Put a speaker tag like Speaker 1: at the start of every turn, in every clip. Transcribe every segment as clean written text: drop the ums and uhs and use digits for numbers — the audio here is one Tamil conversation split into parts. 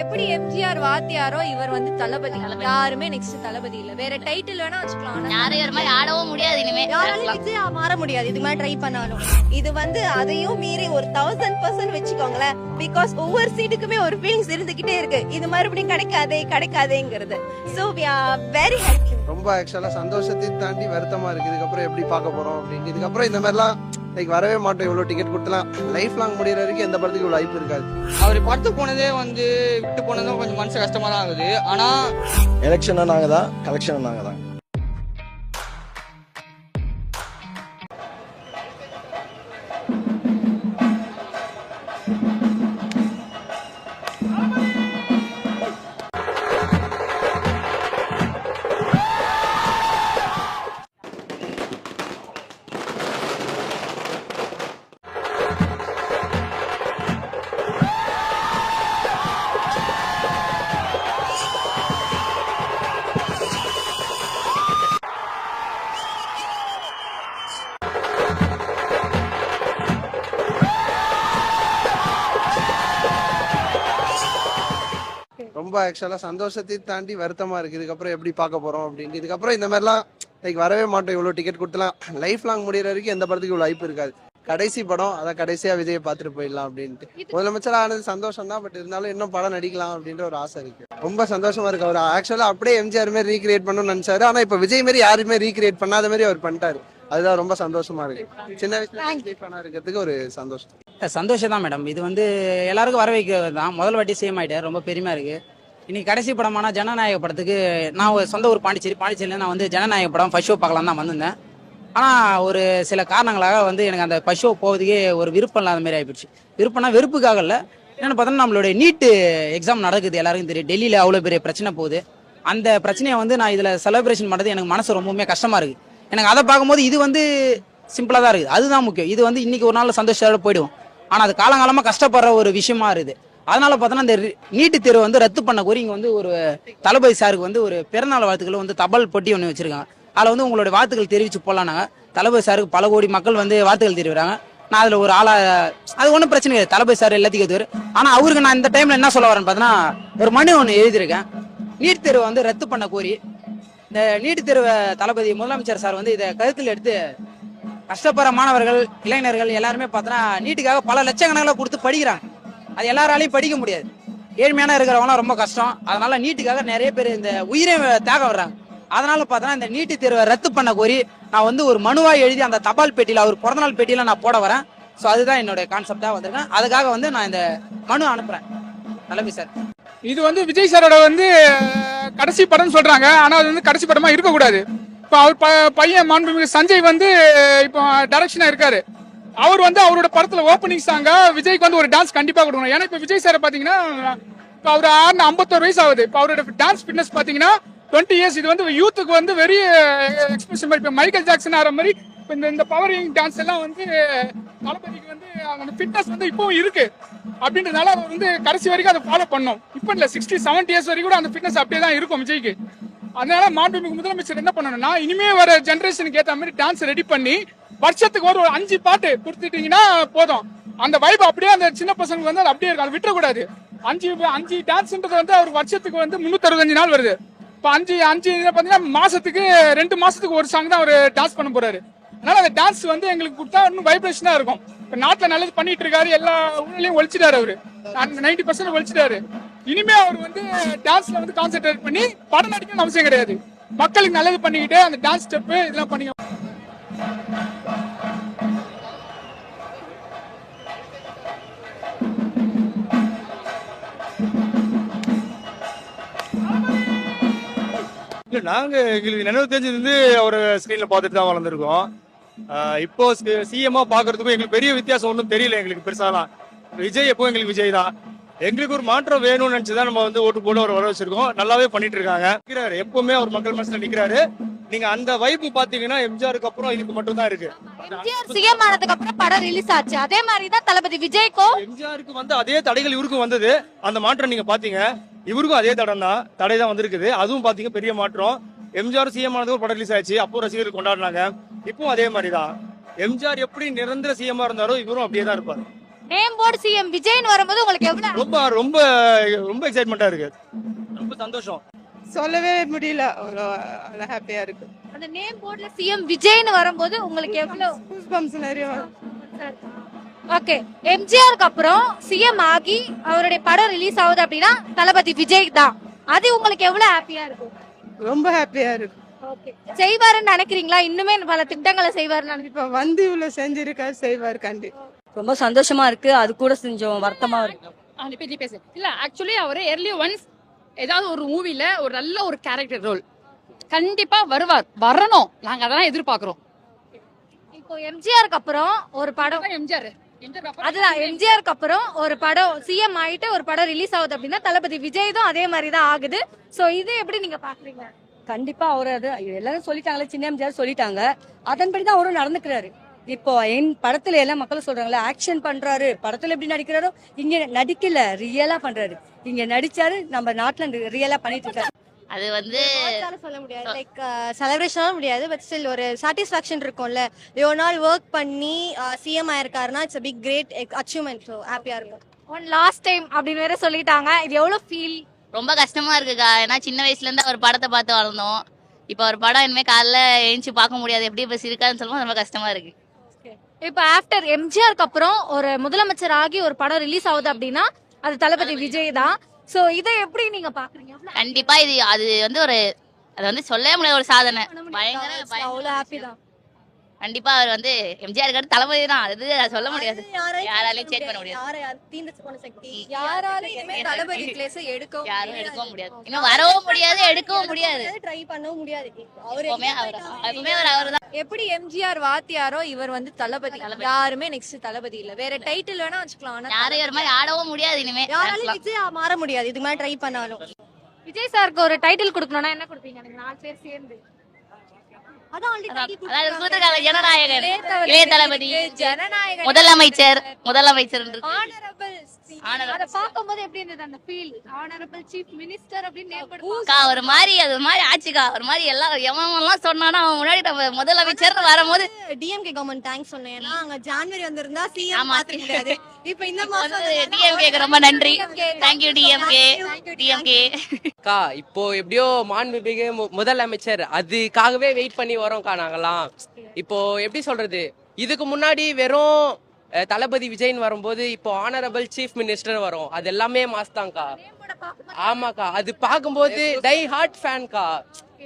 Speaker 1: எப்படி எம்ஜிஆர் வாத்தியாரோ இவர் வந்து தளபதி. யாருமே நெக்ஸ்ட் தளபதி இல்ல. வேற டைட்டில் வேணா வச்சுக்கலாம்.
Speaker 2: யாரும் வேற மாதிரி ஆடவும் முடியாது. இனிமே
Speaker 1: யாராலும் விஜய் மாற முடியாது. இது மாதிரி ட்ரை பண்ணாலும்
Speaker 3: இது வந்து அதையும் மீறி ஒரு 1000% வச்சுக்கோங்களேன். பிகாஸ் ஒவ்வொரு சீட்டுக்குமே ஒரு ஃபீலிங்ஸ் இருந்துகிட்டே இருக்கு. இது மறுபடியும் கிடைக்காதேங்கிறது. So we are very happy.
Speaker 4: ரொம்ப ஆக்சுவலா சந்தோஷத்தை தாண்டி வருத்தமா இருக்கு. இதுக்கப்புறம் எப்படி பார்க்க போறோம் அப்படின்னு. இதுக்கப்புறம் இந்த மாதிரிலாம் வரவே மாட்டோம். இவ்வளவு டிக்கெட் கொடுத்தலாம் லைஃப் லாங் முடியற வரைக்கும் எந்த படத்துக்கு இவ்வளவு வாய்ப்பு இருக்காது.
Speaker 5: அவர் படத்து போனதே வந்து விட்டு போனதும் கொஞ்சம் மனசு கஷ்டமா தான் ஆகுது. ஆனா
Speaker 6: எலெக்ஷனும் நாங்க தான், கலெக்ஷனும் நாங்க தான்.
Speaker 4: ரொம்ப ஆக்சுவலா சந்தோஷத்தை தாண்டி வருத்தமா இருக்கு. இதுக்கப்புறம் எப்படி பார்க்க போறோம் அப்படின்னு. இதுக்கப்புறம் இந்த மாதிரிலாம் வரவே மாட்டோம். இவ்வளவு டிக்கெட் கொடுத்தலாம் லைஃப் லாங் முடியற வரைக்கும் எந்த படத்துக்கு இவ்வளவு வாய்ப்பு இருக்காது. கடைசி படம் அதான் கடைசியா விஜயை பார்த்துட்டு போயிடலாம் அப்படின்ட்டு. முதலமைச்சர் ஆனது சந்தோஷம் தான். பட் இருந்தாலும் இன்னும் படம் நடிக்கலாம் அப்படின்ற ஒரு ஆசை இருக்கு. ரொம்ப சந்தோஷமா இருக்கு. அவர் ஆக்சுவலா அப்படியே எம்ஜிஆர் மாதிரி ரீக்ரியேட் பண்ணணும்னு நினைச்சாரு. ஆனா இப்ப விஜய் மாதிரி யாருமே ரீக்ரியேட் பண்ணாத மாதிரி அவர் பண்ணிட்டாரு. அதுதான் ரொம்ப சந்தோஷமா இருக்கு. சின்ன வயசுல இருக்கிறதுக்கு ஒரு சந்தோஷம்.
Speaker 7: சந்தோஷம் தான் மேடம். இது வந்து எல்லாருக்கும் வர வைக்கிறது தான். முதல் வாட்டி சேம் ஆயிட்டார். ரொம்ப பெருமையா இருக்கு. இன்னைக்கு கடைசி படமான ஜனநாயக படத்துக்கு நான் சொந்த ஊர் பாண்டிச்சேரியில் நான் வந்து ஜனநாயக படம் ஃபர்ஸ்ட் ஷோ பார்க்கலாம் தான் வந்திருந்தேன். ஆனால் ஒரு சில காரணங்களாக வந்து எனக்கு அந்த ஃபர்ஸ்ட் ஷோ போவதுக்கே ஒரு விருப்பம் இல்லாத மாதிரி ஆகிடுச்சு. விருப்பம்னா வெறுப்புக்காக இல்லை. என்னென்னு பார்த்தோன்னா நம்மளுடைய நீட்டு எக்ஸாம் நடக்குது. எல்லாருக்கும் தெரியும். டெல்லியில் அவ்வளோ பெரிய பிரச்சனை போகுது. அந்த பிரச்சனையை வந்து நான் இதில் செலிப்ரேஷன் பண்ணுறது எனக்கு மனசு ரொம்பவுமே கஷ்டமாக இருக்குது. எனக்கு அதை பார்க்கும்போது இது வந்து சிம்பிளாக தான் இருக்குது. அதுதான் முக்கியம். இது வந்து இன்னைக்கு ஒரு நாள் சந்தோஷத்தோட போயிடும். ஆனால் அது காலங்காலமாக கஷ்டப்படுற ஒரு விஷயமா இருக்குது. அதனால பார்த்தோன்னா இந்த நீட்டு தேர்வு வந்து ரத்து பண்ண கோரி இங்கே வந்து ஒரு தளபதி சாருக்கு வந்து ஒரு பிறநாள் வாழ்த்துக்கள் வந்து தபால் பொட்டி ஒன்று வச்சிருக்காங்க. அதில் வந்து உங்களுடைய வாழ்த்துக்கள் தெரிவித்து போடலானாங்க. தளபதி சாருக்கு பல கோடி மக்கள் வந்து வாழ்த்துக்கள் தெரிவிக்கிறாங்க. நான் அதில் ஒரு அது ஒன்றும் பிரச்சனை கிடையாது. தளபதி சார் எல்லாத்தையும் கற்றுவார். ஆனால் அவருக்கு நான் இந்த டைமில் என்ன சொல்ல வரேன்னு பார்த்தோன்னா ஒரு மனு ஒன்று எழுதியிருக்கேன். நீட் தேர்வை வந்து ரத்து பண்ண கோரி. இந்த நீட் தேர்வை தளபதி முதலமைச்சர் சார் வந்து இதை கருத்தில் எடுத்து கஷ்டப்படுற மாணவர்கள் இளைஞர்கள் எல்லாருமே பார்த்தோன்னா நீட்டுக்காக பல லட்சக்கணக்கில் கொடுத்து படிக்கிறாங்க. அது எல்லாராலையும் படிக்க முடியாது. ஏழ்மையான இருக்கிறவங்களாம் ரொம்ப கஷ்டம். அதனால நீட்டுக்காக நிறைய பேர் இந்த உயிரை தியாகம் வர்றாங்க. அதனால பார்த்தோன்னா இந்த நீட்டு தேர்வை ரத்து பண்ண கோரி நான் வந்து ஒரு மனுவாக எழுதி அந்த தபால் பெட்டியில் அவர் பிறந்தநாள் பெட்டியில் நான் போட வரேன். ஸோ அதுதான் என்னுடைய கான்செப்டாக வந்திருக்கேன். அதுக்காக வந்து நான் இந்த மனு அனுப்புறேன். தலைமை சார்,
Speaker 8: இது வந்து விஜய் சாரோட வந்து கடைசி படம் சொல்றாங்க. ஆனால் அது வந்து கடைசி படமா இருக்கக்கூடாது. இப்போ அவர் பையன் மாண்புமிகு சஞ்சய் வந்து இப்போ டைரக்ஷனா இருக்காரு. அவர் வந்து அவரோட படத்துல ஓப்பனிங் சாங்க விஜய்க்கு வந்து ஒரு டான்ஸ் கண்டிப்பா கொடுக்கணும். ஏன்னா இப்ப விஜய் சார் பாத்தீங்கன்னா இப்போ அவர் 51 வயசு ஆகுது. இப்போ அவரோட டான்ஸ் ஃபிட்னஸ் பாத்தீங்கன்னா 20 இயர்ஸ். இது வந்து யூத்துக்கு வந்து வெரி எக்ஸ்பிரசிவ் மாதிரி. இப்போ மைக்கேல் ஜாக்சன் ஆகிற மாதிரி இப்போ இந்த பவரிங் டான்ஸ் எல்லாம் வந்து தளபதிக்கு வந்து அந்த ஃபிட்னஸ் வந்து இப்பவும் இருக்கு. அப்படின்றதுனால அவர் வந்து கடைசி வரைக்கும் அதை ஃபாலோ பண்ணோம். இப்போ இல்லை 60-70 இயர்ஸ் வரைக்கும் கூட அந்த ஃபிட்னஸ் அப்படியே தான் இருக்கும் விஜய்க்கு. அதனால மாண்புமிகு முதலமைச்சர் என்ன பண்ணணும்னா இனிமே வர ஜெனரேஷனுக்கு ஏற்ற மாதிரி டான்ஸ் ரெடி பண்ணி வருஷத்துக்கு ஒரு 5 பாட்டு கொடுத்துட்டீங்கன்னா போதும். அந்த வைப் அப்படியே அந்த சின்ன பசங்களுக்கு வந்து அது அப்படியே இருக்கும். அதை விட்டுறக்கூடாது. 5 டான்ஸ்ன்றது வந்து அவர் வருஷத்துக்கு வந்து 365 நாள் வருது. இப்போ 5 பார்த்தீங்கன்னா மாசத்துக்கு 2 மாசத்துக்கு ஒரு சாங் தான் அவர் டான்ஸ் பண்ண போறாரு. அதனால அந்த டான்ஸ் வந்து எங்களுக்கு கொடுத்தா இன்னும் வைப்ரேஷனா இருக்கும். இப்போ நாட்டில் நல்லது பண்ணிட்டு இருக்காரு. எல்லா ஊழலையும் ஒழிச்சிட்டாரு. அவரு 90% ஒழிச்சிட்டாரு. இனிமே அவர் வந்து டான்ஸ்ல வந்து கான்சென்ட்ரேட் பண்ணி படம் நடிக்கணும்னு அவசியம் கிடையாது. மக்களுக்கு நல்லது பண்ணிக்கிட்டு அந்த டான்ஸ் ஸ்டெப் இதெல்லாம் பண்ணி
Speaker 9: நாங்க எங்களுக்கு நினைவு தெரிஞ்சது ஒரு ஸ்கிரீன்ல பார்த்துட்டு தான் வளர்ந்துருக்கோம். இப்போ சிஎம்மா பாக்குறதுக்கும் எங்களுக்கு பெரிய வித்தியாசம் ஒன்றும் தெரியல. எங்களுக்கு பெருசாலாம் விஜய் எப்போ எங்களுக்கு விஜய் தான். எங்களுக்கு ஒரு மாற்றம் வேணும்னு நினைச்சுதான் நம்ம வந்து ஓட்டு போட்டு அவர் வர வச்சிருக்கோம். நல்லாவே பண்ணிட்டு இருக்காங்க. நிக்கிறாரு எப்பவுமே அவர் மக்கள் மனசுல நிக்கிறாரு. நீங்க அந்த வைப்பு பாத்தீங்கன்னா எம்ஜிஆருக்கு அப்புறம் இதுக்கு மட்டும் தான் இருக்கு.
Speaker 2: எம்ஜிஆர் சிஎம் ஆனதுக்கு அப்புறம் படம் ரிலீஸ் ஆச்சு. அதே மாதிரி தான் தளபதி விஜய்க்கும்
Speaker 9: எம்ஜிஆருக்கு வந்து அதே தடைகள் இவருக்கும் வந்தது. அந்த மாற்றம் நீங்க பாத்தீங்க. இவருக்கும் அதே தடை தான் வந்திருக்குது. அதுவும் பாத்தீங்க பெரிய மாற்றம். எம்ஜிஆர் சிஎம் ஆனதுக்கு படம் ரிலீஸ் ஆயிடுச்சு. அப்போ ரசிகர்கள் கொண்டாடினாங்க. இப்போ அதே மாதிரி தான். எம்ஜிஆர் எப்படி நிரந்தர சிஎம்மா இருந்தாரோ இவரும் அப்படியே தான் இருப்பாரு.
Speaker 2: நேம் போர்டு சிஎம் விஜய்னு வரும்போது உங்களுக்கு எவ்வளவு
Speaker 9: ரொம்ப ரொம்ப ரொம்ப எக்ஸைட்மெண்ட்டாக இருக்கு. ரொம்ப சந்தோஷம்.
Speaker 3: சொல்லவே முடியல, அவ்வளோ ஹாப்பியா இருக்கு.
Speaker 2: அந்த நேம் போர்டுல சிஎம் விஜய்னு வரும்போது உங்களுக்கு எவ்வளவு
Speaker 3: கூஸ்பம்ஸ் நிறைய
Speaker 2: ஓகே எம்ஜிஆருக்கு அப்புறம் சிஎம் ஆகி அவருடைய படம் ரிலீஸ் ஆகுது அப்படின்னா தளபதி விஜய் தான். அது உங்களுக்கு எவ்வளவு ஹாப்பியா இருக்கும்?
Speaker 3: ரொம்ப ஹாப்பியா இருக்கு.
Speaker 2: ஓகே செய்வாருன்னு நினைக்கிறீங்களா? இன்னுமே பல திட்டங்களை செய்வாருன்னு நினைக்கிறீங்க?
Speaker 3: இப்ப வந்து இவ்வளவு செஞ்சிருக்காரு, செய்வார் கண்டி.
Speaker 10: ரொம்ப சந்தோஷமா இருக்கு. அது கூட கொஞ்சம் வருத்தமா இருக்கு.
Speaker 11: நீ பேசு. இல்ல ஆக்சுவலி அவரு early ஒன்ஸ் ஏதாவது ஒரு மூவில ஒரு நல்ல ஒரு கேரக்டர் ரோல் கண்டிப்பா வருவார், வரணும். நாங்க அதான் எதிர்பார்க்கிறோம்.
Speaker 2: இப்போ எம்ஜிஆருக்கு அப்புறம் ஒரு படம்
Speaker 11: எம்ஜிஆர்
Speaker 2: அதுதான் எம்ஜிஆருக்கு அப்புறம் ஒரு படம் சிஎம் ஆயிட்டு ஒரு படம் ரிலீஸ் ஆகுது அப்படின்னா தளபதி விஜய் தான் அதே மாதிரி தான் ஆகுது. சோ இது எப்படி நீங்க பாக்குறீங்க?
Speaker 10: கண்டிப்பா அவரு அது எல்லாரும் சொல்லிட்டாங்களே, சின்ன எம்ஜிஆர் சொல்லிட்டாங்க, அதன்படிதான் அவரும் நடந்துக்கிறாரு. இப்போ என் படத்துல எல்லாம் மக்களும் சொல்றாங்களே ஆக்ஷன் பண்றாரு, படத்துல எப்படி நடிக்கிறாரோ இங்க நடிக்கல, ரியலா பண்றாரு. இங்க நடிச்சாரு, நம்ம நாட்டுல ரியலா பண்ணிட்டு இருக்காரு.
Speaker 3: அது வந்து சொல்ல முடியாது, லைக் செலிப்ரேஷனாலும் முடியாது, பட் ஸ்டில் ஒரு சாட்டிஸ்ஃபேக்ஷன் இருக்கும்ல. இவ்வளோ நாள் ஒர்க் பண்ணி சிஎம் ஆயிருக்காருன்னா it's big great achievement. So ஹாப்பியா இருக்கும்.
Speaker 2: ஒன் லாஸ்ட் டைம் அப்படின்னு வேற சொல்லிட்டாங்க. இது எவ்வளவு ஃபீல்?
Speaker 12: ரொம்ப கஷ்டமா இருக்குக்கா. ஏன்னா சின்ன வயசுல இருந்து அவர் படத்தை பார்த்து வளர்ந்தோம். இப்போ அவர் படம் இனிமே காலைல எழுந்துச்சு பார்க்க முடியாது, எப்படி இப்போ இருக்காருன்னு சொல்லும்போது ரொம்ப கஷ்டமா இருக்கு.
Speaker 2: இப்போ ஆஃப்டர் எம்ஜிஆருக்கு அப்புறம் ஒரு முதலமைச்சர் ஆகி ஒரு படம் ரிலீஸ் ஆகுது அப்படின்னா அது தளபதி விஜய் தான். சோ இதை எப்படி நீங்க பாக்குறீங்க?
Speaker 12: கண்டிப்பா இது அது வந்து ஒரு அது வந்து சொல்லவே முடியாத ஒரு சாதனை.
Speaker 2: அவ்வளவு ஹாப்பி தான்.
Speaker 12: கண்டிப்பா அவர் வந்து எம்ஜிஆர் இருக்காரு, தளபதி தான். அது சொல்ல முடியாது, யாராலையும் சேஞ்ச் பண்ண முடியாது.
Speaker 3: யாராலும் தளபதி பிளேஸ்
Speaker 12: யாரும் எடுக்கவும் முடியாது, இன்னும் வரவும் முடியாது, எடுக்கவும் முடியாது.
Speaker 3: ட்ரை பண்ணவும் முடியாது.
Speaker 12: எப்பவுமே அவர் அவர்தான்.
Speaker 1: எப்படி எம்ஜிஆர் வாத்தியாரோ இவர் வந்து தளபதி. யாருமே நெக்ஸ்ட் தளபதி இல்ல. வேற டைட்டில் வேணா வச்சுக்கலாம், ஆனா
Speaker 12: யாரும் ஒரு மாதிரி ஆடவும் முடியாது. இனிமே
Speaker 3: யாராலும் விஜய் மாற முடியாது, இதுக்கு மேல ட்ரை பண்ணாலும்.
Speaker 2: விஜய் சாருக்கு ஒரு டைட்டில் கொடுக்கணும்னா என்ன கொடுப்பீங்க? எனக்கு 4 பேர் சேர்ந்து
Speaker 12: ஜனநாயகன், இளைய தளபதி,
Speaker 1: ஜனநாயகன்,
Speaker 12: முதலமைச்சர்
Speaker 2: அத பாக்கும்போது எப்படி இருந்தது அந்த ஃபீல்? ஆனரபிள் சீஃப் மினிஸ்டர் அப்படின்னு நேம்
Speaker 12: அக்கா ஒரு மாதிரி அது ஒரு மாதிரி ஆச்சுக்கா. ஒரு மாதிரி எல்லாம் சொன்னானா அவன் முன்னாடி நம்ம முதலமைச்சர் வரும்போது
Speaker 3: டிஎம்கே கவர்மெண்ட் தேங்க்ஸ் சொன்னேன். ஏன்னா அங்க ஜான்வரி வந்திருந்தா சிஎம் மாத்த முடியாது. இப்ப இந்த மாசம்
Speaker 12: டிஎம்கே ரொம்ப நன்றி. Thank you DMK.
Speaker 13: அக்கா இப்போ எப்படியோ மாண்புமிகு முதலமைச்சர் அதுக்காகவே வெயிட் பண்ணி வரோம்க்கா நாங்கெல்லாம். இப்போ எப்படி சொல்றது, இதுக்கு முன்னாடி வெறும் தளபதி விஜய்னு வரும்போது இப்போ ஆனரபிள் சீஃப் மினிஸ்டர் வரும், அது எல்லாமே மாஸ்தான்க்கா. ஆமாக்கா, அது பார்க்கும்போது டை ஹார்ட் ஃபேன்க்கா.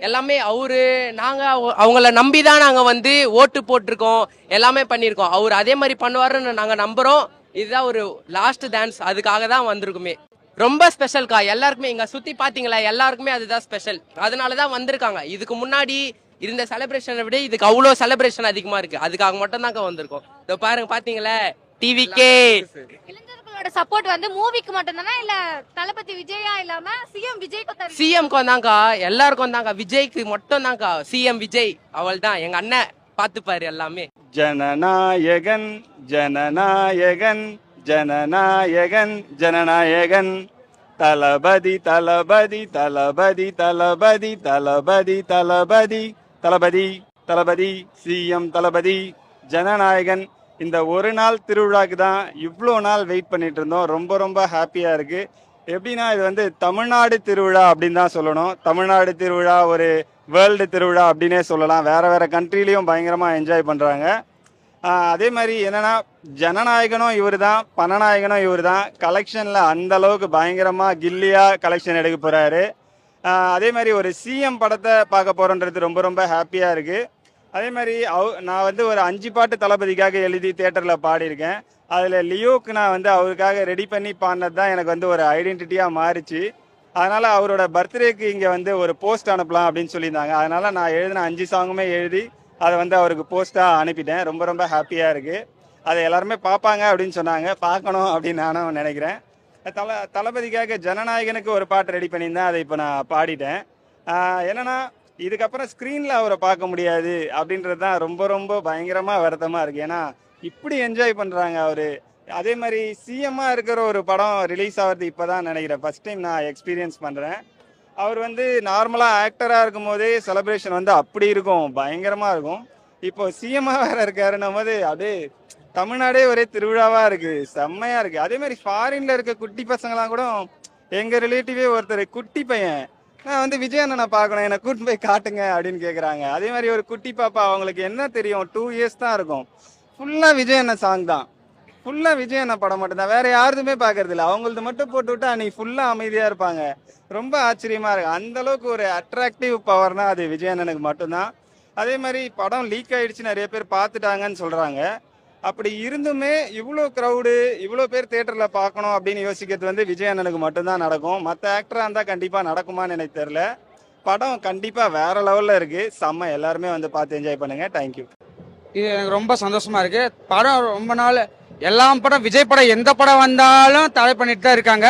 Speaker 13: எல்லாமே அவரு நாங்க அவங்கள நம்பிதான் நாங்க வந்து ஓட்டு போட்டிருக்கோம், எல்லாமே பண்ணிருக்கோம். அவர் அதே மாதிரி பண்ணுவாருன்னு நாங்க நம்புறோம். இதுதான் ஒரு லாஸ்ட் டான்ஸ், அதுக்காக தான் வந்திருக்குமே. ரொம்ப ஸ்பெஷல்க்கா எல்லாருக்குமே. இங்க சுத்தி பாத்தீங்களா, எல்லாருக்குமே அதுதான் ஸ்பெஷல், அதனாலதான் வந்திருக்காங்க. இதுக்கு முன்னாடி இருந்த செலிப்ரேஷனை விட இதுக்கு அவ்வளோ செலிப்ரேஷன் அதிகமா இருக்கு, அதுக்காக மட்டும் தாங்க வந்திருக்கோம். இதோ பாருங்க, பாத்தீங்களா டிவிக்கே.
Speaker 2: இளைஞர்களோட சப்போர்ட் வந்து மூவிக்கு மட்டும் தானா இல்ல தளபதி விஜயா இல்லாம சிஎம் விஜய்க்கு?
Speaker 13: சிஎம்க்கு வந்தாங்கக்கா, எல்லாருக்கும் வந்தாங்க. விஜய்க்கு மட்டும் தான்க்கா, சிஎம் விஜய் அவள் தான் எங்க அண்ணன் பாத்துப்பாரு எல்லாமே.
Speaker 9: ஜனநாயகன் ஜனநாயகன் ஜனநாயகன் ஜனநாயகன் தளபதி தளபதி தளபதி தளபதி தளபதி தளபதி தளபதி தளபதி சிஎம் தளபதி ஜனநாயகன். இந்த ஒரு நாள் திருவிழாக்கு தான் இவ்வளோ நாள் வெயிட் பண்ணிட்டு இருந்தோம். ரொம்ப ரொம்ப ஹாப்பியாக இருக்குது. எப்படின்னா இது வந்து தமிழ்நாடு திருவிழா அப்படின்னு தான் சொல்லணும். தமிழ்நாடு திருவிழா ஒரு வேர்ல்டு திருவிழா அப்படின்னே சொல்லலாம். வேறு வேறு கண்ட்ரிலையும் பயங்கரமாக என்ஜாய் பண்ணுறாங்க. அதே மாதிரி என்னென்னா ஜனநாயகனும் இவர் தான், பணநாயகனும் இவர் தான். கலெக்ஷனில் அந்த அளவுக்கு பயங்கரமாக கில்லியாக கலெக்ஷன் எடுக்க போகிறாரு. அதே மாதிரி ஒரு சிஎம் படத்தை பார்க்க போகிறோன்றது ரொம்ப ரொம்ப ஹாப்பியாக இருக்குது. அதே மாதிரி நான் வந்து ஒரு 5 பாட்டு தளபதிக்காக எழுதி தியேட்டரில் பாடியிருக்கேன். அதில் லியோக்கு நான் வந்து அவருக்காக ரெடி பண்ணி பாடினது தான் எனக்கு வந்து ஒரு ஐடென்டிட்டியாக மாறிச்சு. அதனால் அவரோட பர்த்டேக்கு இங்கே வந்து ஒரு போஸ்ட் அனுப்பலாம் அப்படின்னு சொல்லியிருந்தாங்க. அதனால் நான் எழுதின 5 சாங்குமே எழுதி அதை வந்து அவருக்கு போஸ்ட்டாக அனுப்பிட்டேன். ரொம்ப ரொம்ப ஹாப்பியாக இருக்குது. அதை எல்லாருமே பார்ப்பாங்க அப்படின்னு சொன்னாங்க, பார்க்கணும் அப்படின்னு நானும் நினைக்கிறேன். தளபதிக்காக ஜனநாயகனுக்கு ஒரு பாட்டு ரெடி பண்ணியிருந்தேன், அதை இப்போ நான் பாடிட்டேன். என்னென்னா இதுக்கப்புறம் ஸ்க்ரீனில் அவரை பார்க்க முடியாது அப்படின்றது தான் ரொம்ப ரொம்ப பயங்கரமாக வருத்தமாக இருக்குது. ஏன்னா இப்படி என்ஜாய் பண்ணுறாங்க அவர். அதே மாதிரி சிஎம்மாக இருக்கிற ஒரு படம் ரிலீஸ் ஆகிறது இப்போ தான் நினைக்கிறேன், ஃபஸ்ட் டைம் நான் எக்ஸ்பீரியன்ஸ் பண்ணுறேன். அவர் வந்து நார்மலாக ஆக்டராக இருக்கும் போதே செலிப்ரேஷன் வந்து அப்படி இருக்கும், பயங்கரமாக இருக்கும். இப்போ சிஎம்மாக வேறு இருக்காருன்னும் போது அப்படியே தமிழ்நாடே ஒரே திருவிழாவா இருக்கு, செம்மையா இருக்கு. அதே மாதிரி ஃபாரின்ல இருக்க குட்டி பசங்களாம் கூட, எங்க ரிலேட்டிவே ஒருத்தர் குட்டி பையன், நான் வந்து விஜய் அண்ணனை பார்க்கணும், என்னை கூட்டு போய் காட்டுங்க அப்படின்னு கேட்குறாங்க. அதே மாதிரி ஒரு குட்டி பாப்பா, அவங்களுக்கு என்ன தெரியும், 2 இயர்ஸ் தான் இருக்கும், ஃபுல்லாக விஜய் அண்ணன் சாங் தான், ஃபுல்லாக விஜய் அண்ணன் படம் மட்டும்தான், வேற யாருதுமே பார்க்கறது இல்லை. அவங்களது மட்டும் போட்டு விட்டு அன்னைக்கு ஃபுல்லாக அமைதியாக இருப்பாங்க. ரொம்ப ஆச்சரியமா இருக்கு. அந்த அளவுக்கு ஒரு அட்ராக்டிவ் பவர்னா அது விஜய் அண்ணனுக்கு மட்டும்தான். அதே மாதிரி படம் லீக் ஆயிடுச்சு, நிறைய பேர் பார்த்துட்டாங்கன்னு சொல்றாங்க. அப்படி இருந்துமே இவ்வளோ க்ரௌடு, இவ்வளோ பேர் தேட்டரில் பார்க்கணும் அப்படின்னு யோசிக்கிறது வந்து விஜய் அண்ணனுக்கு மட்டும்தான் நடக்கும். மற்ற ஆக்டராக இருந்தால் கண்டிப்பாக நடக்குமான்னு எனக்கு தெரில. படம் கண்டிப்பாக வேற லெவலில் இருக்கு, செம்ம. எல்லாருமே வந்து பார்த்து என்ஜாய் பண்ணுங்க. தேங்க்யூ.
Speaker 7: இது எனக்கு ரொம்ப சந்தோஷமா இருக்கு. படம் ரொம்ப நாள் எல்லா படம் விஜய் படம் எந்த படம் வந்தாலும் தடை பண்ணிட்டு தான் இருக்காங்க,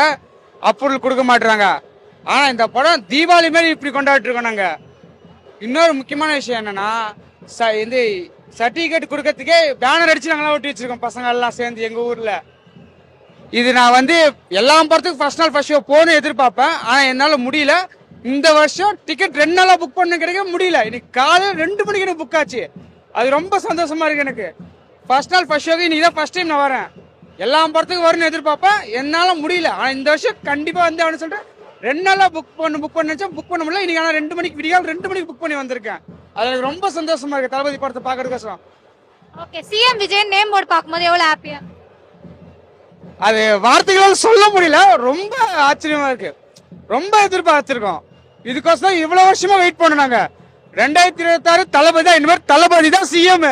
Speaker 7: அப்ரூவல் கொடுக்க மாட்டுறாங்க. ஆனா இந்த படம் தீபாவளி மாதிரி இப்படி கொண்டாடிட்டு இருக்கோம் நாங்க. இன்னொரு முக்கியமான விஷயம் என்னன்னா, இந்த சர்டிபிகேட் கொடுக்கறதுக்கே பேனர் அடிச்சு நாங்களாம் ஒட்டி வச்சிருக்கோம் பசங்க எல்லாம் சேர்ந்து எங்க ஊர்ல. இது நான் வந்து எல்லா படத்துக்கும் ஃபர்ஸ்ட் நாள் ஃபர்ஸ்ட் ஷோ போகணும் எதிர்பார்ப்பேன், ஆனா என்னால முடியல. இந்த வருஷம் டிக்கெட் 2 நாளா புக் பண்ண கிடைக்க முடியல. இன்னைக்கு காலையில் 2 மணிக்கு எனக்கு புக் ஆச்சு. அது ரொம்ப சந்தோஷமா இருக்கு எனக்கு. ஃபர்ஸ்ட் நாள் ஃபர்ஸ்ட் ஷோக்கு இன்னைக்கு தான் ஃபர்ஸ்ட் டைம் நான் வரேன். எல்லா படத்துக்கும் வரும்னு எதிர்பார்ப்பேன், என்னால முடியல. ஆனா இந்த வருஷம் கண்டிப்பா வந்து அவனு சொல்றேன், 2 நாளா புக் பண்ண புக் பண்ண முடியல. இன்னைக்கு ஆனால் 2 மணிக்கு விடியால் 2 மணிக்கு புக் பண்ணி வந்திருக்கேன். அது எனக்கு ரொம்ப சந்தோஷமா இருக்கு தளபதி படத்தை பார்க்கறதுக்கோசரம்.
Speaker 2: Okay, CM Vijay name board பார்க்கும்போது எவ்வளவு ஹாப்பியா?
Speaker 7: அது வார்த்தைகளால் சொல்ல முடியல, ரொம்ப ஆச்சரியமா இருக்கு. ரொம்ப எதிர்பார்த்திருக்கோம், இதுக்கோசம் இவ்வளவு வருஷமா வெயிட் பண்ணாங்க. 2026 தளபதி தான், இனிமேல் தளபதி தான் சிஎம்.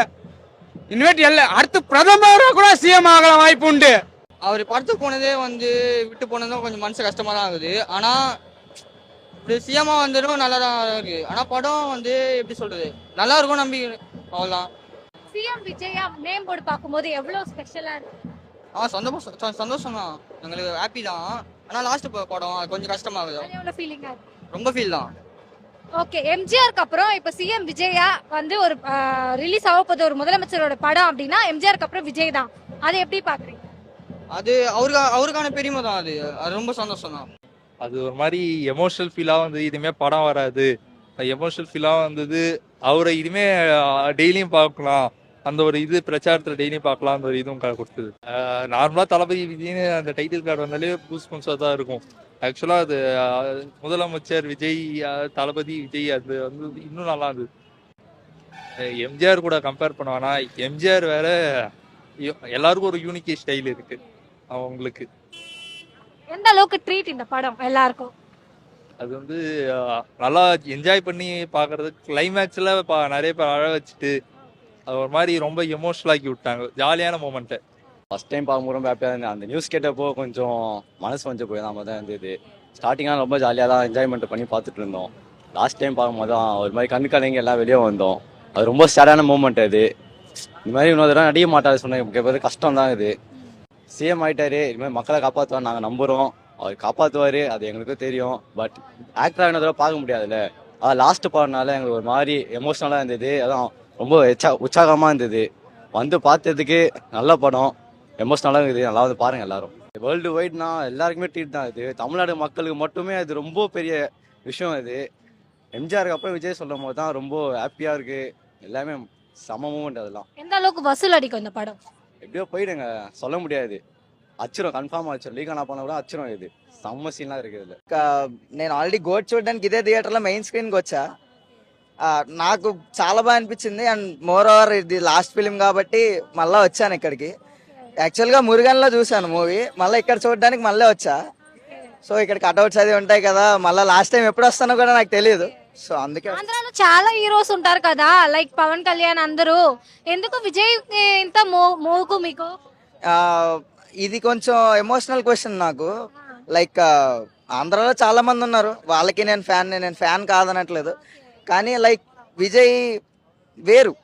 Speaker 7: இனிமேல் அடுத்து பிரதமராக கூட சிஎம் ஆகலாம் வாய்ப்பு உண்டு.
Speaker 5: அவர் படத்துக்கு போனதே வந்து விட்டு போனதும் கொஞ்சம் மனசு கஷ்டமா தான் ஆகுது. ஆனா இப்படி சிஎம்மா வந்ததும் நல்லா தான் இருக்கு. ஆனா படம் வந்து எப்படி சொல்றது, நல்லா இருக்கும் நம்பி அவ்வளோதான்.
Speaker 2: சிஎம் விஜயா நேம் போர்டு பார்க்கும்போது எவ்வளவு ஸ்பெஷலா இருக்கு?
Speaker 5: சந்தோஷம் தான், எங்களுக்கு ஹாப்பி தான். ஆனா லாஸ்ட் படம் கொஞ்சம் கஷ்டமாகுது,
Speaker 2: எவ்வளவு ஃபீலிங்கா இருக்கு?
Speaker 5: ரொம்ப ஃபீல் தான்.
Speaker 2: ஓகே, எம்ஜிஆருக்கு அப்புறம் இப்ப சிஎம் விஜயா வந்து ஒரு ரிலீஸ் ஆக போகுது ஒரு முதலமைச்சரோட படம் அப்படின்னா எம்ஜிஆருக்கு அப்புறம் விஜய் தான். அதை எப்படி பாக்குறீங்க?
Speaker 5: அது அவருக்கான பெருமை தான். அது ரொம்ப சந்தோஷம் தான்.
Speaker 14: அது ஒரு மாதிரி எமோஷனல் ஃபீலாக வந்து இனிமே படம் வராது, எமோஷனல் ஃபீலாக வந்தது. அவரை இனிமே டெய்லியும் பார்க்கலாம், அந்த ஒரு இது பிரச்சாரத்தில் டெய்லியும் பார்க்கலாம், அந்த ஒரு இதுவும் கொடுத்தது. நார்மலாக தளபதி விஜய்னு அந்த டைட்டில் கார்டு வந்தாலே பூஸ்பன்ஸாக தான் இருக்கும். ஆக்சுவலாக அது முதலமைச்சர் விஜய், தளபதி விஜய், அது வந்து இன்னும் நல்லா இருந்தது. எம்ஜிஆர் கூட கம்பேர் பண்ணுவானா, எம்ஜிஆர் வேற, எல்லாருக்கும் ஒரு யூனிக் ஸ்டைல் இருக்கு அவங்களுக்கு.
Speaker 2: எந்த அளவுக்கு ட்ரீட் இந்த படம் எல்லாருக்கும்?
Speaker 14: அது வந்து நல்லா என்ஜாய் பண்ணி பார்க்கறது. கிளைமேக்ஸில் நிறைய பேர் அழ வச்சுட்டு அது ஒரு மாதிரி ரொம்ப எமோஷனல் ஆக்கி விட்டாங்க, ஜாலியான மூமெண்ட்டு.
Speaker 6: ஃபர்ஸ்ட் டைம் பார்க்கும்போது ரொம்ப ஹாப்பியாக இருந்தேன். அந்த நியூஸ் கேட்டப்போ கொஞ்சம் மனசு கொஞ்சம் போய் தான் இருந்தது. ஸ்டார்டிங்லாம் ரொம்ப ஜாலியாக தான் என்ஜாய்மெண்ட் பண்ணி பார்த்துட்டு இருந்தோம். லாஸ்ட் டைம் பார்க்கும்போது தான் ஒரு மாதிரி கண்ணு கலங்கி எல்லாம் வெளியே வந்தோம். அது ரொம்ப சேடான மூமெண்ட். அது இந்த மாதிரி இன்னொரு தடவை நடிக்க மாட்டாரு சொன்னது கஷ்டம் தான். இது சிஎம் ஆகிட்டாரு, இதுமாதிரி மக்களை காப்பாற்றுவார் நாங்கள் நம்புகிறோம். அவர் காப்பாற்றுவார், அது எங்களுக்கும் தெரியும். பட் ஆக்டராக இன்னொரு தடவை பார்க்க முடியாதுல்ல. அது லாஸ்ட் பாடுனால எங்களுக்கு ஒரு மாதிரி எமோஷ்னலாக இருந்தது. அதான் ரொம்ப உற்சாகமாக இருந்தது. வந்து பார்த்ததுக்கு நல்ல படம், எமோஷ்னலாக இருக்குது. நல்லா வந்து பாருங்கள் எல்லாரும். வேர்ல்டு வைட்னா எல்லாருக்குமே ட்ரீட் தான். இது தமிழ்நாடு மக்களுக்கு மட்டுமே அது ரொம்ப பெரிய விஷயம். இது எம்ஜிஆருக்கு அப்புறம் விஜய் சொல்லும் போது தான் ரொம்ப ஹாப்பியாக இருக்குது. எல்லாமே சம மூமெண்ட். அதெல்லாம்
Speaker 2: எந்த அளவுக்கு வசூல் அடிக்கும் இந்த படம்?
Speaker 6: எப்படியோ போயிடுங்க, சொல்ல முடியாது. అచ్చరం కన్ఫర్మ్ అచ్చరం లీక్ అన్న పని కూడా అచ్చరం ఇది సమ్మ సీన్ లా இருக்குது.
Speaker 15: నేను ఆల్రెడీ గోట్ చూడడానికి ఇదే థియేటర్లో మెయిన్ స్క్రీన్కి వచ్చా. నాకు చాలా బాగా అనిపించింది. అండ్ మోర్ ఓవర్ ఇది లాస్ట్ ఫిలిం కాబట్టి మళ్ళీ వచ్చాను ఇక్కడికి. యాక్చువల్గా మురుగన్లో చూశాను మూవీ, మళ్ళీ ఇక్కడ చూడడానికి మళ్ళీ వచ్చా. సో ఇక్కడ కట్అవుట్స్ అది ఉంటాయి కదా, మళ్ళీ లాస్ట్ టైం ఎప్పుడు వస్తానో కూడా నాకు తెలియదు. సో అందుకే
Speaker 2: ఆంధ్రాలో చాలా హీరోస్ ఉంటారు కదా, లైక్ పవన్ కళ్యాణ్ అందరూ. ఎందుకు విజయ్ ఇంత మోగు మీకు?
Speaker 15: ఇది కొంచెం ఎమోషనల్ క్వశ్చన్ నాకు. లైక్ ఆంధ్రాలో చాలా మంది ఉన్నారు, వాళ్ళకి నేను ఫ్యాన్ కాదనట్లేదు. కానీ లైక్ విజయ్ వేరు,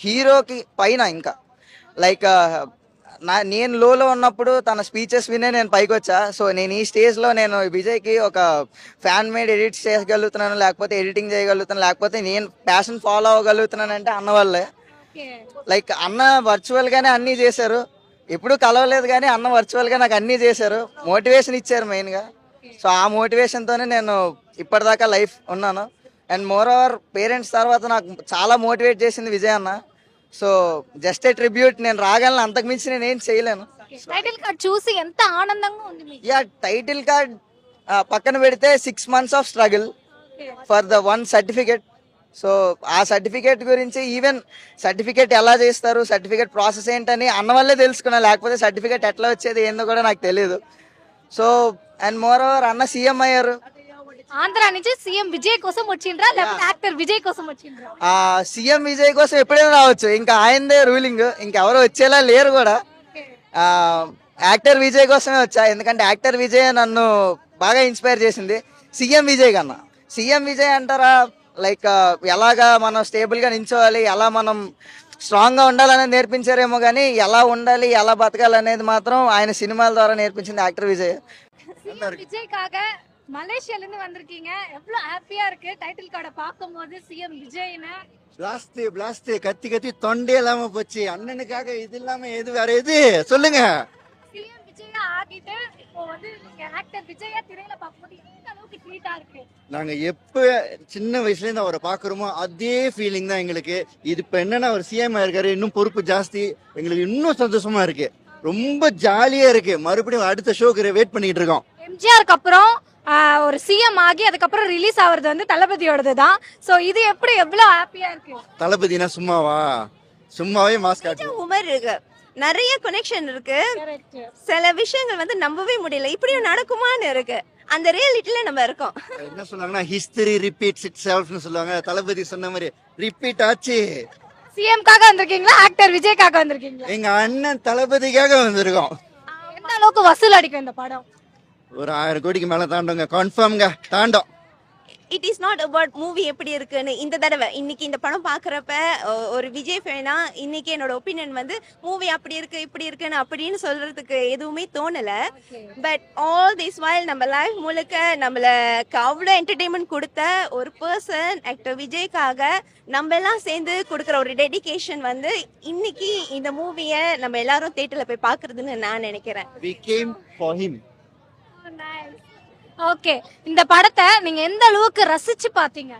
Speaker 15: హీరోకి పైన. ఇంకా లైక్ నేను లోలో ఉన్నప్పుడు తన స్పీచెస్ వినే నేను పైకి వచ్చా. సో నేను ఈ స్టేజ్లో నేను విజయ్కి ఒక ఫ్యాన్ మేడ్ ఎడిట్ చేయగలుగుతున్నాను, లేకపోతే ఎడిటింగ్ చేయగలుగుతున్నాను, లేకపోతే నేను ప్యాషన్ ఫాలో అవ్వగలుగుతున్నాను అంటే అన్న వల్లే. లైక్ అన్న వర్చువల్గానే అన్నీ చేశారు, ఎప్పుడు కలవలేదు కానీ అన్న వర్చువల్గా నాకు అన్నీ చేశారు, మోటివేషన్ ఇచ్చారు మెయిన్గా. సో ఆ మోటివేషన్తోనే నేను ఇప్పటిదాకా లైఫ్ ఉన్నాను. అండ్ మోర్ ఓవర్ పేరెంట్స్ తర్వాత నాకు చాలా మోటివేట్ చేసింది విజయ్ అన్న. So just a tribute. నేను రాగలను, అంతకు మించి నేను ఏం చేయలేను.
Speaker 2: టైటిల్ కార్డ్ చూసి ఎంత ఆనందంగా ఉంది మీకు?
Speaker 15: యా, టైటిల్ కార్డ్ పక్కన పెడితే 6 months of struggle for the one certificate. So ఆ సర్టిఫికేట్ గురించి, ఈవెన్ సర్టిఫికేట్ ఎలా చేస్తారు, సర్టిఫికేట్ ప్రాసెస్ ఏంటని అన్న వల్లే తెలుసుకున్నా, లేకపోతే సర్టిఫికేట్ ఎట్లా వచ్చేది ఏందో కూడా నాకు తెలియదు. సో అండ్ మోర్ ఓవర్ అన్న సీఎం అయ్యారు.
Speaker 2: ఆంధ్ర నుంచి సీఎం విజయ్ కోసం వచ్చిండ్రా లేకపోతే యాక్టర్ విజయ్ కోసం వచ్చిండ్రా?
Speaker 15: సీఎం విజయ్ కోసం ఎప్పుడైనా రావచ్చు, ఇంకా ఆయనదే రూలింగ్, ఇంకెవరు వచ్చేలా లేరు కూడా. యాక్టర్ విజయ్ కోసమే వచ్చా, ఎందుకంటే యాక్టర్ విజయ్ నన్ను బాగా ఇన్స్పైర్ చేసింది సీఎం విజయ్ కన్నా. సీఎం విజయ్ అంటారా, లైక్ ఎలాగా మనం స్టేబుల్గా నించోవాలి, ఎలా మనం స్ట్రాంగ్గా ఉండాలనేది నేర్పించారేమో, కానీ ఎలా ఉండాలి, ఎలా బతకాలి అనేది మాత్రం ఆయన సినిమాల ద్వారా నేర్పించింది యాక్టర్ విజయ్.
Speaker 2: சிஎம் விஜய்க்காக மலேசியால இருந்து வந்திருக்கீங்க, எவ்வளவு ஹாப்பியா இருக்கு டைட்டில் கார்டை பார்க்கும்போது சிஎம் விஜய்னு?
Speaker 16: பிளாஸ்ட் கத்தி கத்தி தொண்டே இல்லாம போச்சு. அண்ணனுக்காக இது இல்லாம எது வேற எது சொல்லுங்க.
Speaker 2: சிஎம் விஜயா ஆகிட்டு இப்போ வந்து நீங்க ஆக்டர் விஜயா திரையில பார்க்கும்போது எந்த அளவுக்கு ட்ரீட்டா இருக்கு?
Speaker 16: நாங்க எப்ப சின்ன வயசுல இருந்து அவரை பாக்குறோமோ அதே ஃபீலிங் தான் எங்களுக்கு. இது இப்ப என்னன்னா அவர் சிஎம் இருக்காரு, இன்னும் பொறுப்பு ஜாஸ்தி, எங்களுக்கு இன்னும் சந்தோஷமா இருக்கு, ரொம்ப ஜாலியா இருக்கு. மறுபடியும் அடுத்த ஷோக்கு வெயிட் பண்ணிட்டு இருக்கோம்.
Speaker 2: எம்ஜிஆருக்கு அப்புறம் ஒரு சிஎம் ஆகி அதுக்கப்புறம் ரிலீஸ் ஆகுறது வந்து தளபதியோடது தான். சோ இது எப்படி எவ்வளவு ஹாப்பியா இருக்கு?
Speaker 16: தளபதினா சும்மாவா, சும்மாவே மாஸ்க் காட்டு.
Speaker 3: உமர் இருக்கு, நிறைய கனெக்ஷன் இருக்கு, சில விஷயங்கள் வந்து நம்பவே முடியல, இப்படியும் நடக்குமான்னு இருக்கு. அந்த ரியாலிட்டில நம்ம இருக்கோம்.
Speaker 16: என்ன சொன்னாங்கன்னா ஹிஸ்டரி ரிப்பீட்ஸ் இட் செல்ஃப்னு சொல்லுவாங்க. தளபதி சொன்ன மாதிரி ரிப்பீட் ஆச்சு.
Speaker 2: சிஎம்காக வந்திருக்கீங்களா ஆக்டர் விஜய்க்காக வந்திருக்கீங்களா?
Speaker 16: எங்க அண்ணன் தளபதிக்காக வந்திருக்கோம்.
Speaker 2: எந்த அளவுக்கு வசூல் அடிக்கும் இந்த படம்?
Speaker 16: ஒரு 1000 கோடிக்கு மேல தாண்டோங்க, கன்ஃபார்ம்ங்க தாண்டோம்.
Speaker 3: It is not about movie எப்படி இருக்குன்னு. இந்த தடவை இன்னைக்கு இந்த படம் பாக்குறப்ப ஒரு விஜய் ஃபேனா இன்னைக்கு என்னோட ஒப்பீனியன் வந்து மூவி அப்படி இருக்கு இப்படி இருக்குன்னு அப்படின்னு சொல்றதுக்கு எதுவுமே தோணல. பட் ஆல் திஸ் வைல் நம்ம லைஃப் முழுக்க நம்மளுக்கு அவ்வளோ என்டர்டெயின்மெண்ட் கொடுத்த ஒரு பர்சன் ஆக்டர் விஜய்க்காக நம்ம எல்லாம் சேர்ந்து கொடுக்குற ஒரு டெடிகேஷன் வந்து இன்னைக்கு இந்த மூவியை நம்ம எல்லாரும் தியேட்டர்ல போய் பாக்குறதுன்னு நான் நினைக்கிறேன்.
Speaker 16: We came for him.
Speaker 2: Okay, இந்த படத்தை நீங்க எந்த அளவுக்கு ரசிச்சு பாத்தீங்க?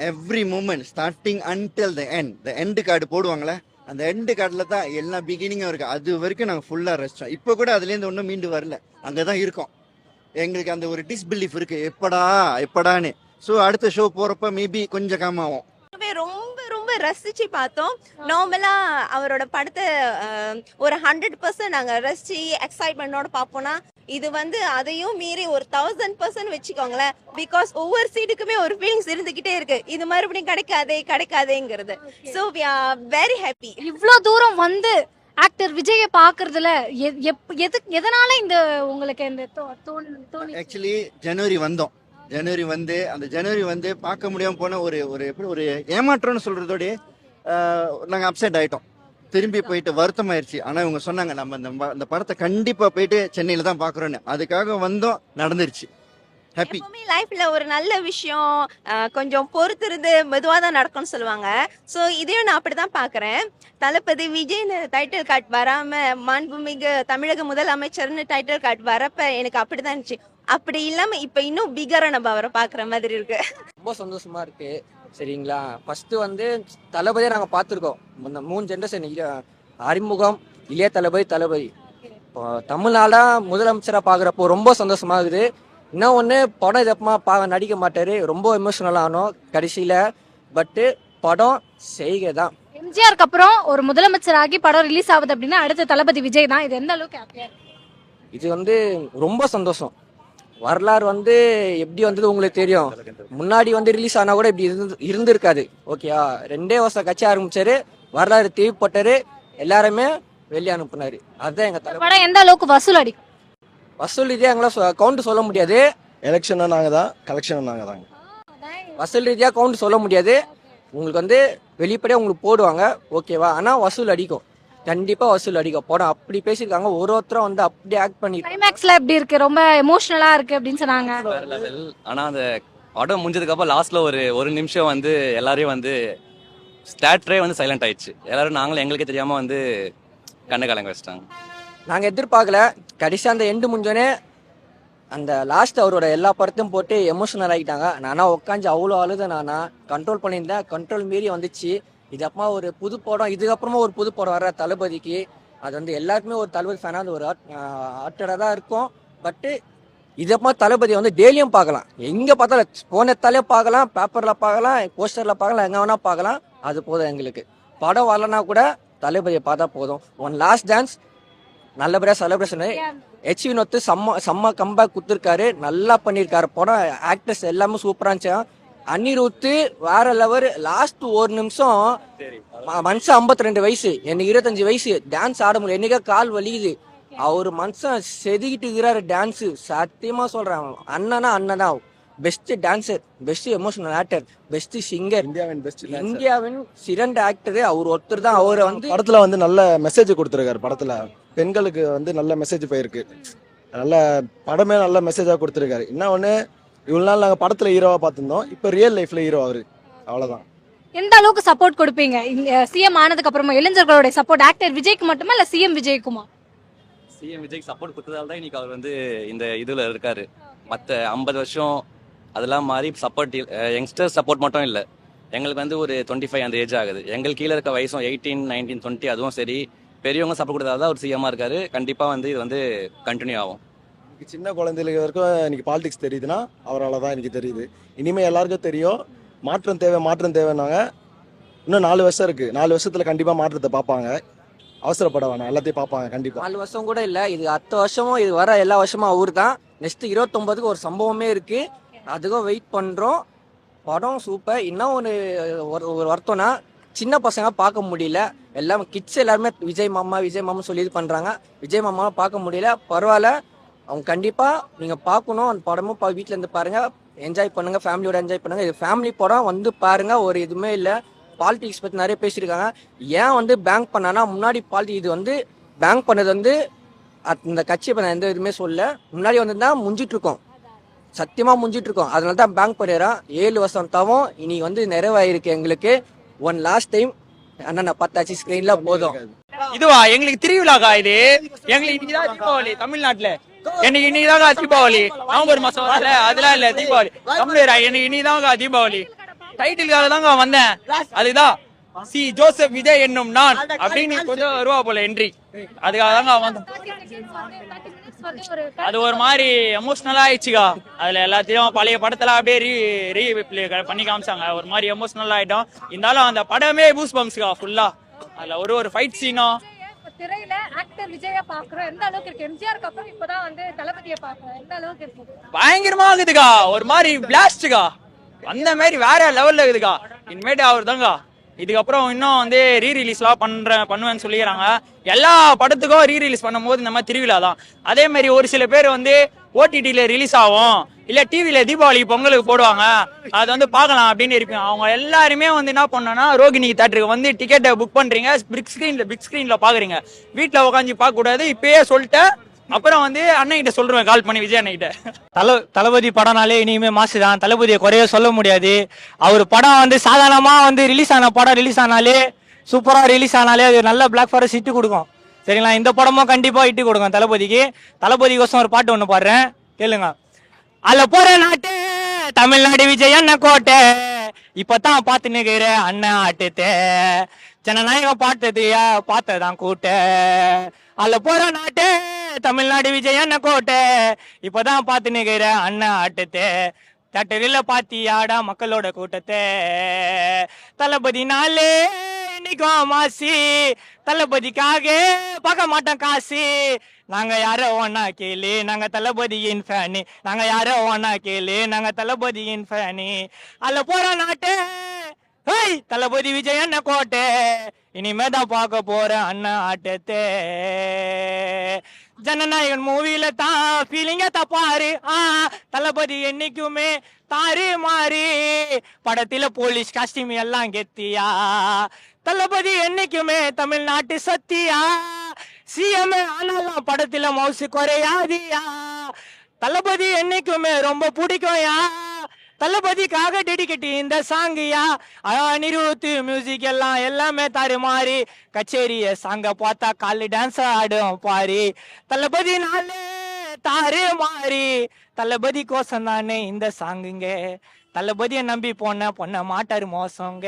Speaker 16: Every moment starting until the end. The end card போடுவாங்களே, அந்த எண்டு கார்டில் தான் எல்லா பிகினிங்கும் இருக்கு. அது வரைக்கும் நாங்கள் ஃபுல்லாக ரசிச்சோம். இப்போ கூட அதுலேருந்து ஒன்றும் மீண்டு வரல, அங்கே தான் இருக்கோம். எங்களுக்கு அந்த ஒரு டிஸ்பிலீஃப் இருக்கு, எப்படான்னு. ஸோ அடுத்த ஷோ போகிறப்ப மேபி கொஞ்சம் காமாகும்.
Speaker 3: ரொம்ப ரொம்ப ரசிச்சு பார்த்தோம். நார்மலா அவரோட படத்தை ஒரு 100% நாங்க ரசிச்சு எக்ஸைட்மெண்டோட பார்ப்போம்னா, இது வந்து அதையும் மீறி ஒரு 1000% வச்சுக்கோங்களேன். பிகாஸ் ஒவ்வொரு சீட்டுக்குமே ஒரு ஃபீலிங்ஸ் இருந்துகிட்டே இருக்கு, இது மறுபடியும் கிடைக்காதேங்கிறது. So we are very happy.
Speaker 2: இவ்ளோ தூரம் வந்து ஆக்டர் விஜய பாக்குறதுல எதனால இந்த உங்களுக்கு இந்த தோணி?
Speaker 16: ஆக்சுவலி ஜனவரி வந்தோம். ஜனவரி வந்து பார்க்க முடியாம போன ஒரு எப்படி ஒரு ஏமாற்றம்னு சொல்றதோட நாங்கள் அப்செட் ஆயிட்டோம். திரும்பி போயிட்டு வருத்தமாயிருச்சு. ஆனா இவங்க சொன்னாங்க நம்ம இந்த படத்தை கண்டிப்பா போயிட்டு சென்னையில தான் பாக்குறோன்னு. அதுக்காக வந்தோம், நடந்துருச்சு. ஹாப்பி.
Speaker 3: லைஃப்ல ஒரு நல்ல விஷயம் கொஞ்சம் பொறுத்திருந்து மெதுவா தான் நடக்கும்னு சொல்லுவாங்க. ஸோ இதையும் நான் அப்படிதான் பாக்குறேன். தளபதி விஜய்னு டைட்டில் கார்டு வராம மாண்புமிகு தமிழக முதலமைச்சர்னு டைட்டில் கார்டு வரப்ப எனக்கு அப்படிதான் இருந்துச்சு. அப்படி இல்லாம இப்ப இன்னும் பிகரா நம்ம அவரை பாக்குற மாதிரி இருக்கு.
Speaker 5: ரொம்ப சந்தோஷமா இருக்கு. சரிங்களா, ஃபர்ஸ்ட் வந்து தளபதியை நாங்கள் பார்த்துருக்கோம். இந்த 3 ஜென்ரேஷன் அறிமுகம் இளைய தளபதி இப்போ தமிழ்நாடா முதலமைச்சராக பார்க்குறப்போ ரொம்ப சந்தோஷமா இருக்குது. இன்னும் ஒன்று, படம் இதப்பமா நடிக்க மாட்டாரு, ரொம்ப எமோஷனலாக ஆனோம் கடைசியில். பட்டு படம் செய்கை தான்.
Speaker 2: எம்ஜிஆருக்கு அப்புறம் ஒரு முதலமைச்சர் ஆகி படம் ரிலீஸ் ஆகுது அப்படின்னா அடுத்த தளபதி விஜய் தான். இது எந்த அளவுக்கு ஹாப்பியா இருக்கு?
Speaker 5: இது வந்து ரொம்ப சந்தோஷம். வரலாறு வந்து எப்படி வந்தது உங்களுக்கு தெரியும். முன்னாடி வந்து ரிலீஸ் ஆனா கூட இப்படி இருந்திருக்காது. ஓகேயா, 2 வருஷம் கட்சி ஆரம்பிச்சாரு, வரலாறு தேவைப்பட்டாரு, எல்லாருமே வெளியே அனுப்புனாரு. அதுதான் எங்க
Speaker 2: படம் எந்த அளவுக்கு வசூல் அடிக்கும்?
Speaker 5: வசூல் ரீதியா எங்களால் கவுண்ட் சொல்ல முடியாது.
Speaker 6: எலெக்ஷனும் நாங்கள் தான், கலெக்ஷனும் நாங்கள் தாங்க.
Speaker 5: வசூல் ரீதியா கவுண்ட் சொல்ல முடியாது. உங்களுக்கு வந்து வெளிப்படையா உங்களுக்கு போடுவாங்க, ஓகேவா. ஆனா வசூல் அடிக்கும், கண்டிப்பா வசூல் அடிக்கும். படம் அப்படி பேசியிருக்காங்க, ஒருத்தரும் வந்து அப்படி ஆக்ட் பண்ணி.
Speaker 2: கிளைமேக்ஸ்ல எப்படி இருக்கு? ரொம்ப எமோஷனலா இருக்கு அப்படின்னு சொன்னாங்க.
Speaker 6: ஆனா அந்த படம் முடிஞ்சதுக்கு அப்புறம் லாஸ்ட்ல ஒரு நிமிஷம் வந்து எல்லாரையும் வந்து ஸ்டார்டரே வந்து சைலண்ட் ஆயிடுச்சு. எல்லாரும் நாங்களும் எங்களுக்கே தெரியாம வந்து கண்ணு கலங்க வச்சிட்டாங்க.
Speaker 5: நாங்க எதிர்பார்க்கல. கடைசியா அந்த எண்டு முடிஞ்சோடனே அந்த லாஸ்ட் அவரோட எல்லா படத்தையும் போட்டு எமோஷனல் ஆகிட்டாங்க. நானா உட்காந்து அவ்வளோ அழுத, நானா கண்ட்ரோல் பண்ணியிருந்தேன், கண்ட்ரோல் மீறி வந்துச்சு. இதுக்கப்புறமா ஒரு புது படம், இதுக்கப்புறமா ஒரு புது படம் வர தளபதிக்கு, அது வந்து எல்லாருக்குமே ஒரு தளபதி ஃபேனாக ஒரு ஆர்டடாக தான் இருக்கும். பட்டு இதுக்கப்புறமா தளபதியை வந்து டெய்லியும் பார்க்கலாம், எங்கே பார்த்தாலும் போனத்தாலே பார்க்கலாம், பேப்பரில் பார்க்கலாம், போஸ்டரில் பார்க்கலாம், எங்கே வேணால் பார்க்கலாம். அது போதும் எங்களுக்கு. படம் வரலன்னா கூட தளபதியை பார்த்தா போதும். ஒன் லாஸ்ட் டான்ஸ் நல்லபடியாக செலிப்ரேஷன். ஹெச் வினோத் செம்ம கம்பேக் கொடுத்துருக்காரு, நல்லா பண்ணியிருக்காரு. படம் ஆக்டர்ஸ் எல்லாமே சூப்பராக இருந்துச்சு. அனிருத்து வேற லெவல். லாஸ்ட் ஒரு நிமிஷம் மனுஷன் 52 வயசு, எனக்கு 25 வயசு, டான்ஸ் ஆட முடியல, என்னைக்கா கால் வலிக்குது. அவர் மனுஷன் செதுக்கிட்டு இருக்கிறாரு டான்ஸு. சத்தியமா சொல்றேன், அண்ணனா அண்ணனா. Best dancer, best emotional actor, best singer, இந்தியாவின் சிறந்த ஆக்டர் அவர் ஒருத்தர் தான். அவரை வந்து
Speaker 17: படத்துல வந்து நல்ல மெசேஜ் கொடுத்துருக்காரு. படத்துல பெண்களுக்கு வந்து நல்ல மெசேஜ் போயிருக்கு. நல்ல படமே நல்ல மெசேஜா கொடுத்துருக்காரு. என்ன ஒண்ணு, இவ்வளவு நாள் நாங்க படத்துல ஹீரோவா பார்த்திருந்தோம், இப்ப ரியல் லைஃப்ல ஹீரோ அவரு. அவ்வளவுதான்.
Speaker 2: எந்த அளவுக்கு சப்போர்ட் கொடுப்பீங்க சிஎம் ஆனதுக்கு அப்புறமா? இளைஞர்களோட சப்போர்ட் ஆக்டர் விஜய்க்கு மட்டுமா இல்ல சிஎம் விஜய்க்குமா?
Speaker 6: சிஎம் விஜய்க்கு சப்போர்ட் கொடுத்ததால தான் இன்னைக்கு அவர் வந்து இந்த இதுல இருக்காரு. மற்ற 50 வருஷம் அதெல்லாம் மாறி சப்போர்ட், யங்ஸ்டர் சப்போர்ட் மட்டும் இல்லை, எங்களுக்கு வந்து ஒரு 25 அந்த ஏஜ் ஆகுது. எங்களுக்கு கீழே இருக்க வயசும் 18, 19, 20 அதுவும் சரி, பெரியவங்க சப்போர்ட் கொடுத்ததால தான் ஒரு சிஎம்மா இருக்காரு. கண்டிப்பா வந்து இது வந்து கண்டினியூ ஆகும்.
Speaker 17: சின்ன குழந்தைகளுக்கு வரைக்கும் இன்னைக்கு பாலிடிக்ஸ் தெரியுதுன்னா அவரால் தான் எனக்கு தெரியுது. இனிமே எல்லாருக்கும் தெரியும் மாற்றம் தேவை, மாற்றம் தேவைன்னாங்க. இன்னும் 4 வருஷம் இருக்கு. 4 வருஷத்துல கண்டிப்பா மாற்றத்தை பார்ப்பாங்க. அவசரப்பட வேணாம், எல்லாத்தையும் பார்ப்பாங்க கண்டிப்பா.
Speaker 5: 4 வருஷம் கூட இல்லை, இது அடுத்த வருஷமும், இது வர எல்லா வருஷமும் அவர் தான். நெக்ஸ்ட் 29க்கு ஒரு சம்பவமே இருக்கு, அதுக்கும் வெயிட் பண்றோம். படம் சூப்பர். இன்னும் ஒரு வருத்தம்னா சின்ன பசங்க பார்க்க முடியல, எல்லாம் கிட்ஸ் எல்லாருமே விஜய் மாமா சொல்லி இது பண்றாங்க. விஜய் மாமா பார்க்க முடியல, பரவாயில்ல, அவங்க கண்டிப்பா நீங்க பார்க்கணும். அந்த படமும் வீட்டுல இருந்து பாருங்க, என்ஜாய் பண்ணுங்க, ஃபேமிலியோட என்ஜாய் பண்ணுங்க. இது ஃபேமிலி படம், வந்து பாருங்க. ஒரு இதுவுமே இல்லை. பாலிடிக்ஸ் பத்தி நிறைய பேசியிருக்காங்க. ஏன் வந்து பேங்க் பண்ணானா முன்னாடி இது வந்து பேங்க் பண்ணது வந்து இந்த கட்சியை நான் எந்த இதுவுமே சொல்ல, முன்னாடி வந்து தான் முடிஞ்சிட்டு இருக்கோம், சத்தியமா முடிஞ்சிட்டு இருக்கோம். அதனால தான் பேங்க் பண்ணிடுறோம். 7 வருஷம் தவம் இன்னைக்கு வந்து நிறைவாயிருக்கு எங்களுக்கு. ஒன் லாஸ்ட் டைம் அண்ணா பார்த்தாச்சு ஸ்கிரீன்ல போதும்.
Speaker 8: இதுவா எங்களுக்கு திருவிழாக்கா? இது எங்களுக்கு இன்னைக்குதான் தீபாவளி தமிழ்நாட்டுல. எனக்கு இன்னைக்குதாங்க தீபாவளி. நவம்பர் மாசம் வரல, அதெல்லாம் இல்ல தீபாவளி தமிழரா. எனக்கு இன்னைக்குதாங்க தீபாவளி. டைட்டிலுக்காக தாங்க வந்தேன். அதுதான் சி ஜோசப் விஜய் என்னும் நான் அப்படின்னு கொஞ்சம் ரூபா போல என்ட்ரி, அதுக்காக தாங்க வந்தேன். அது ஒரு மாதிரி எமோஷனலா ஆயிடுச்சுக்கா. அதுல எல்லாத்தையும் பழைய படத்துல அப்படியே ரீ பண்ணி காமிச்சாங்க. ஒரு மாதிரி எமோஷனலா ஆயிட்டோம். இருந்தாலும் அந்த படமே பூஸ் பம்ப்ஸ்க்கா ஃபுல்லா. அதுல ஒரு ஃபைட் சீனும்
Speaker 2: திரையில ஆக்டர் விஜயா பாக்குறோம், எந்த அளவுக்கு இருக்கு? எம்ஜிஆருக்கு அப்புறம் இப்பதான் வந்து தளபதியை பாக்குறோம், எந்த அளவுக்கு இருக்கு?
Speaker 8: பயங்கரமா இருக்குதுக்கா, ஒரு மாதிரி பிளாஸ்டுக்கா, அந்த மாதிரி வேற லெவல்ல இருக்குதுக்கா. இனிமேட்டு அவர் தாங்க இதுக்கப்புறம் இன்னும் வந்து ரீ ரிலீஸ்லாம் பண்ணுவேன்னு சொல்லிக்கிறாங்க. எல்லா படத்துக்கும் ரீ ரிலீஸ் பண்ணும்போது இந்த மாதிரி திருவிழா தான். அதே மாதிரி ஒரு சில பேர் வந்து ஓடிடியில ரிலீஸ் ஆகும், இல்ல டிவில தீபாவளி பொங்கலுக்கு போடுவாங்க, அது வந்து பார்க்கலாம் அப்படின்னு இருப்பீங்க. அவங்க எல்லாருமே வந்து என்ன பண்ணோம்னா ரோகிணி தேட்டருக்கு வந்து டிக்கெட்டை புக் பண்றீங்க, பிக் ஸ்கிரீன்ல பாக்குறீங்க, வீட்டுல உட்காந்து பார்க்க கூடாது. இப்பயே சொல்லிட்டேன். அப்புறம் வந்து அண்ணன் கிட்ட சொல்றேன், கால் பண்ணி விஜய் அண்ணன் கிட்ட.
Speaker 18: தளபதி படம்னாலே இனிமே மாசு தான். தளபதியை குறைய சொல்ல முடியாது. அவர் படம் வந்து சாதாரணமா வந்து ரிலீஸ் ஆன படம் ரிலீஸ் ஆனாலே, சூப்பரா ரிலீஸ் ஆனாலே அது நல்ல பிளாக் ஃபாரஸ்ட் ஹிட் கொடுக்கும். சரிங்களா? இந்த படமும் கண்டிப்பா ஹிட் கொடுக்கும் தளபதிக்கு. தளபதிக்கோசம் ஒரு பாட்டு ஒண்ணு பாடுறேன், கேளுங்க. அல்ல போற நாட்டு தமிழ்நாடு விஜய் அண்ணன் கோட்டை, இப்பதான் பாத்து நிக்கிற அண்ணன் ஆட்டுத்தே, ஜனநாயகம் பார்த்ததையா பார்த்ததான் கூட்ட. அல்ல போற நாட்டு தமிழ்நாடு விஜய் அண்ணன் கோட்டை, இப்பதான் பாத்து நிக்கிற அண்ணன் ஆட்டுத்தே, தேட்டரில் பாத்தியாடா மக்களோட கூட்டத்தை. தளபதி நாளே இன்னைக்கும் மாசி, தளபதிக்காக பார்க்க மாட்டோம் காசி. நாங்க யாரோ ஒன்னா கேளு, நாங்க தளபதியின் ஃபேனு, நாங்க யாரோ ஒன்னா கேளு, நாங்க தளபதியின் ஃபேனு. அல்ல போற நாட்டு தளபதி விஜய் அண்ணன் கோட்டை, இனிமேதான் பார்க்க போற அண்ணன் ஆட்டத்தை. ஜனநாயகன் மூவில தான் ஃபீலிங்க தப்பாரு, தளபதி என்னைக்குமே தாறு மாறி. படத்துல போலீஸ் காஸ்டியூம் எல்லாம் கெத்தியா, தளபதி என்னைக்குமே தமிழ்நாட்டு சத்தியா. சிஎம் ஆனாலும் படத்துல மவுசு குறையாதியா, தளபதி என்னைக்குமே ரொம்ப பிடிக்கும்யா. தளபதிக்காக டெடிகேட் இந்த சாங்கியா. அனிருத் மியூசிக் எல்லாமே தாறு மாறி, கச்சேரிய சாங்க பார்த்தா காலி டான்ஸ் ஆடும் பாரி. தளபதி நாளே தாறு மாறி, தளபதி கோசம் தானே இந்த சாங்குங்க. தளபதியை நம்பி பொண்ண மாட்டாரு மோசங்க.